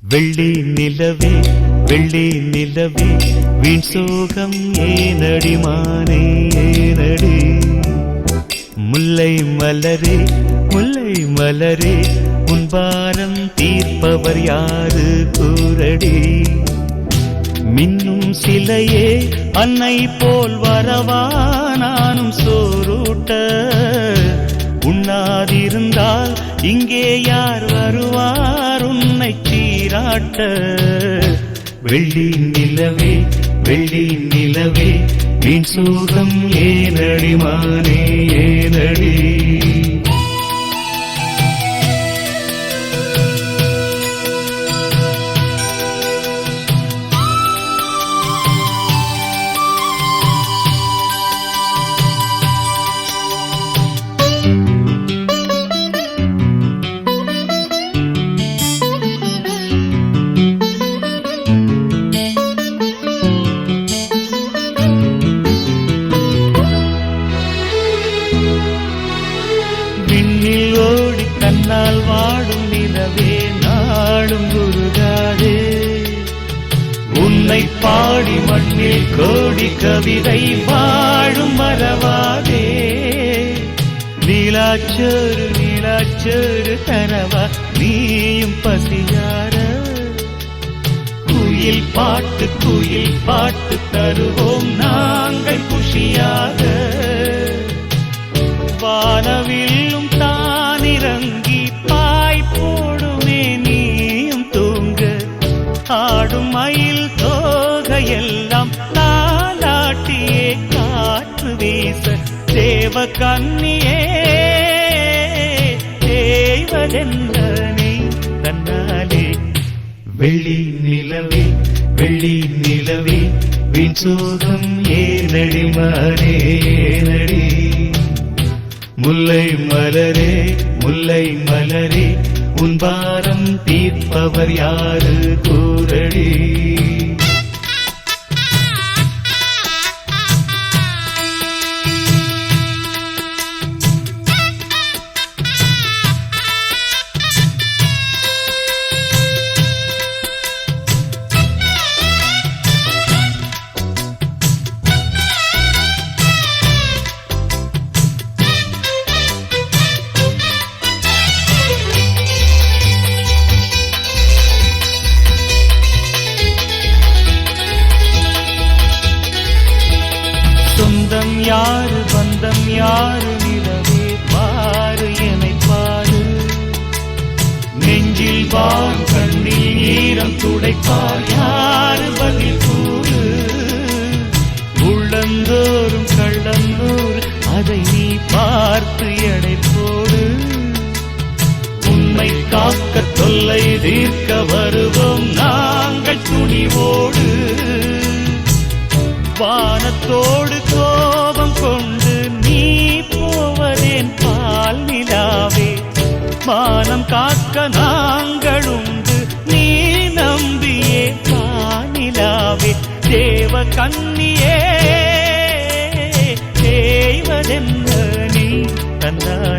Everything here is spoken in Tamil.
வெள்ளி நிலவே வெள்ளி நிலவே வீண் சோகம் ஏனடி மானே ஏனடி முல்லை மலரே முல்லை மலரே உன் பாரம் தீர்ப்பவர் யாரு கூரடி மின்னும் சிலையே அன்னை போல் வரவா நானும் சோரூட்ட உண்ணாதிருந்தால் இங்கே யார் வருவார் உன்னை சீராட்ட வெள்ளி நிலவே வெள்ளி நிலவே வீண் சோகம் ஏனடி மானே ஏனடி கண்ணால் வாடும் நிலவே நாடும் குருகாதே உன்னை பாடி மண்ணில் கோடி கவிதை வாழும் மறவாதே நீலாச்சோறு நீலாச்சோறு தரவா நீயும் பசியார குயில் பாட்டு தருவோம் நாங்கள் குஷியாக வானவில்லும் தானிறங்கி பாய் போடுமே நீயும் தூங்க ஆடும் மயில் தோகையெல்லாம் தாலாட்டியே காற்று வீச தேவ கன்னியே தேவதென்றனை தன்னாலே வெள்ளி நிலவே வெள்ளி நிலவே வீண் சோகம் ஏனடி மானே ஏனடி முல்லை மலரே முல்லை மலரே உன் பாரம் தீர்ப்பவர் யாரு கூரடி சொந்தம் யாரு பந்தம் யாரு நிலவே பாரு என்னை பாரு நெஞ்சில் வான் கண்ணில் ஈரம் துடைப்பார் யாரு பதில் கூறு உள்ளந்தோறும் கள்ளந்தோறு அதை நீ பார்த்து எடை போடு உண்மை காக்க தொல்லை தீர்க்க வருவோம் நாங்கள் துணிவோடு வானத்தோடு கோபம் கொண்டு நீ போவதேன் பால் நிலாவே மானம் காக்க நாங்கள் உண்டு நீ நம்பியே காணிலாவே தேவ கன்னியே தேவதென்ன நீ தந்தாய்